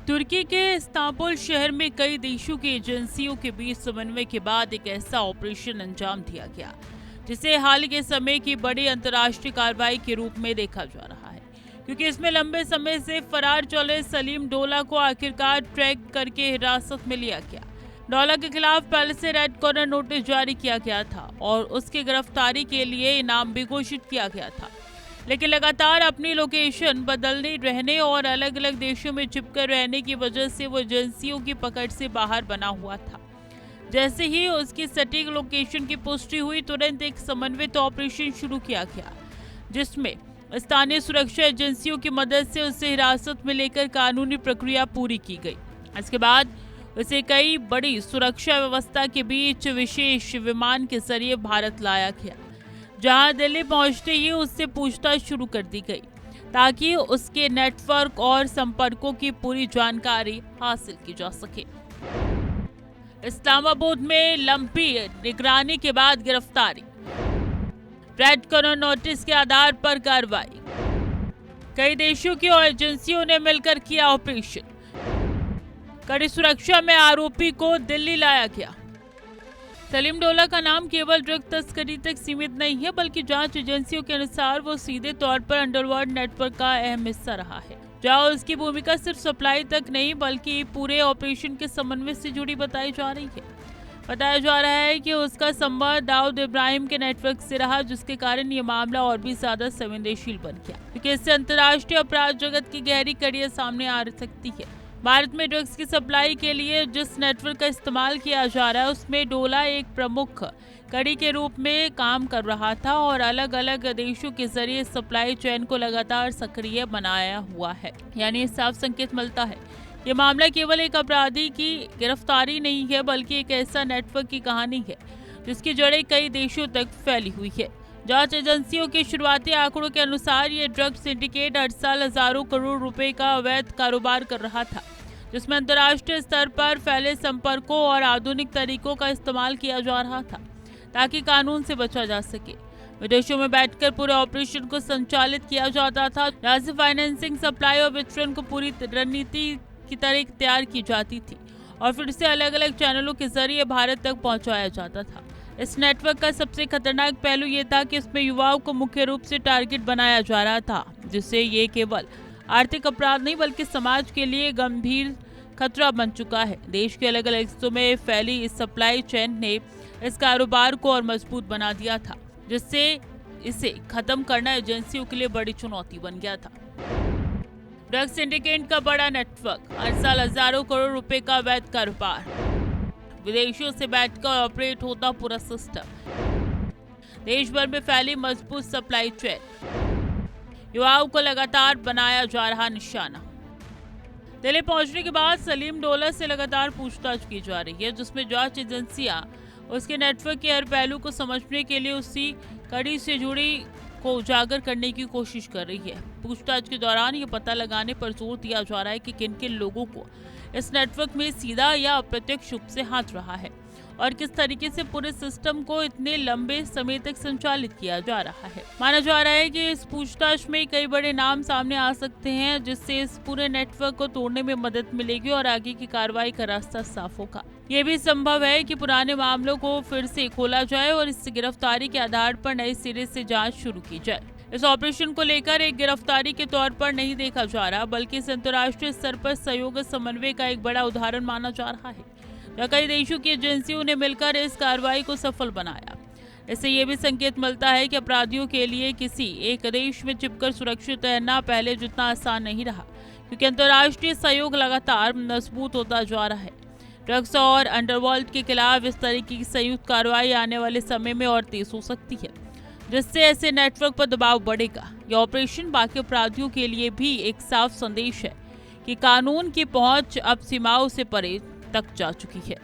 तुर्की के इस्तांबुल शहर में कई देशों की एजेंसियों के बीच समन्वय के बाद एक ऐसा ऑपरेशन अंजाम दिया गया जिसे हाल के समय की बड़ी अंतर्राष्ट्रीय कार्रवाई के रूप में देखा जा रहा है, क्योंकि इसमें लंबे समय से फरार चले सलीम डोला को आखिरकार ट्रैक करके हिरासत में लिया गया। डोला के खिलाफ पहले से रेड कॉर्नर नोटिस जारी किया गया था और उसकी गिरफ्तारी के लिए इनाम भी घोषित किया गया था, लेकिन लगातार अपनी लोकेशन बदलने रहने और अलग अलग देशों में चिपकर रहने की वजह से वो एजेंसियों की पकड़ से बाहर बना हुआ था। जैसे ही उसकी सटीक लोकेशन की पुष्टि हुई, तुरंत एक समन्वित ऑपरेशन शुरू किया गया, जिसमें स्थानीय सुरक्षा एजेंसियों की मदद से उसे हिरासत में लेकर कानूनी प्रक्रिया पूरी की गई। इसके बाद उसे कई बड़ी सुरक्षा व्यवस्था के बीच विशेष विमान के जरिए भारत लाया गया, जहां दिल्ली पहुंचते ही उससे पूछताछ शुरू कर दी गई ताकि उसके नेटवर्क और संपर्कों की पूरी जानकारी हासिल की जा सके। इस्लामाबाद में लंबी निगरानी के बाद गिरफ्तारी, रेड कॉर्नर नोटिस के आधार पर कार्रवाई, कई देशों की और एजेंसियों ने मिलकर किया ऑपरेशन, कड़ी सुरक्षा में आरोपी को दिल्ली लाया गया। सलीम डोला का नाम केवल ड्रग तस्करी तक सीमित नहीं है, बल्कि जांच एजेंसियों के अनुसार वो सीधे तौर पर अंडरवर्ल्ड नेटवर्क का अहम हिस्सा रहा है, जहां उसकी भूमिका सिर्फ सप्लाई तक नहीं बल्कि पूरे ऑपरेशन के समन्वय से जुड़ी बताई जा रही है। बताया जा रहा है कि उसका संबंध दाऊद इब्राहिम के नेटवर्क से रहा, जिसके कारण ये मामला और भी ज्यादा संवेदनशील बन गया, क्योंकि इससे अंतर्राष्ट्रीय अपराध जगत की गहरी कड़ियां सामने आ सकती है। भारत में ड्रग्स की सप्लाई के लिए जिस नेटवर्क का इस्तेमाल किया जा रहा है, उसमें डोला एक प्रमुख कड़ी के रूप में काम कर रहा था और अलग अलग देशों के जरिए सप्लाई चेन को लगातार सक्रिय बनाया हुआ है। यानी साफ संकेत मिलता है ये मामला केवल एक अपराधी की गिरफ्तारी नहीं है, बल्कि एक ऐसा नेटवर्क की कहानी है जिसकी जड़ें कई देशों तक फैली हुई है। जांच एजेंसियों के शुरुआती आंकड़ों के अनुसार ये ड्रग सिंडिकेट हर साल हजारों करोड़ रुपए का अवैध कारोबार कर रहा था, जिसमें अंतर्राष्ट्रीय स्तर पर फैले संपर्कों और आधुनिक तरीकों का इस्तेमाल किया जा रहा था ताकि कानून से बचा जा सके। विदेशों में बैठकर पूरे ऑपरेशन को संचालित किया जाता था, जहां से फाइनेंसिंग, सप्लाई और वितरण को पूरी रणनीति की तरह तैयार की जाती थी और फिर से अलग अलग चैनलों के जरिए भारत तक पहुंचाया जाता था। इस नेटवर्क का सबसे खतरनाक पहलू ये था कि इसमें युवाओं को मुख्य रूप से टारगेट बनाया जा रहा था, जिससे ये केवल आर्थिक अपराध नहीं बल्कि समाज के लिए गंभीर खतरा बन चुका है। देश के अलग अलग हिस्सों में फैली इस सप्लाई चेन ने इस कारोबार को और मजबूत बना दिया था, जिससे इसे खत्म करना एजेंसियों के लिए बड़ी चुनौती बन गया था। ड्रग सिंडिकेट का बड़ा नेटवर्क, हर साल हजारों करोड़ रुपए का अवैध कारोबार, विदेशों से बैठकर ऑपरेट होता पूरा सिस्टम, देश भर में फैली मजबूत सप्लाई चेन, युवाओं को लगातार बनाया जा रहा निशाना। दिल्ली पहुंचने के बाद सलीम डोला से लगातार पूछताछ की जा रही है, जिसमें जांच एजेंसियां उसके नेटवर्क के हर पहलू को समझने के लिए उसी कड़ी से जुड़ी को उजागर करने की कोशिश कर रही है। पूछताछ के दौरान ये पता लगाने पर जोर दिया जा रहा है कि किन किन लोगों को इस नेटवर्क में सीधा या अप्रत्यक्ष रूप से हाथ रहा है और किस तरीके से पूरे सिस्टम को इतने लंबे समय तक संचालित किया जा रहा है। माना जा रहा है कि इस पूछताछ में कई बड़े नाम सामने आ सकते हैं, जिससे इस पूरे नेटवर्क को तोड़ने में मदद मिलेगी और आगे की कार्रवाई का रास्ता साफ होगा। ये भी संभव है कि पुराने मामलों को फिर से खोला जाए और इस गिरफ्तारी के आधार पर नए सिरे से जांच शुरू की जाए। इस ऑपरेशन को लेकर एक गिरफ्तारी के तौर पर नहीं देखा जा रहा, बल्कि इस अंतर्राष्ट्रीय स्तर पर सहयोग समन्वय का एक बड़ा उदाहरण माना जा रहा है, जहाँ कई देशों की एजेंसियों ने मिलकर इस कार्रवाई को सफल बनाया। इससे ये भी संकेत मिलता है कि अपराधियों के लिए किसी एक देश में चिपकर सुरक्षित रहना पहले जितना आसान नहीं रहा, क्योंकि अंतर्राष्ट्रीय सहयोग लगातार मजबूत होता जा रहा है। ड्रग्स और अंडरवर्ल्ड के खिलाफ इस तरीके की संयुक्त कार्रवाई आने वाले समय में और तेज हो सकती है, जिससे ऐसे नेटवर्क पर दबाव बढ़ेगा। यह ऑपरेशन बाकी अपराधियों के लिए भी एक साफ संदेश है कि कानून की पहुंच अब सीमाओं से परे तक जा चुकी है।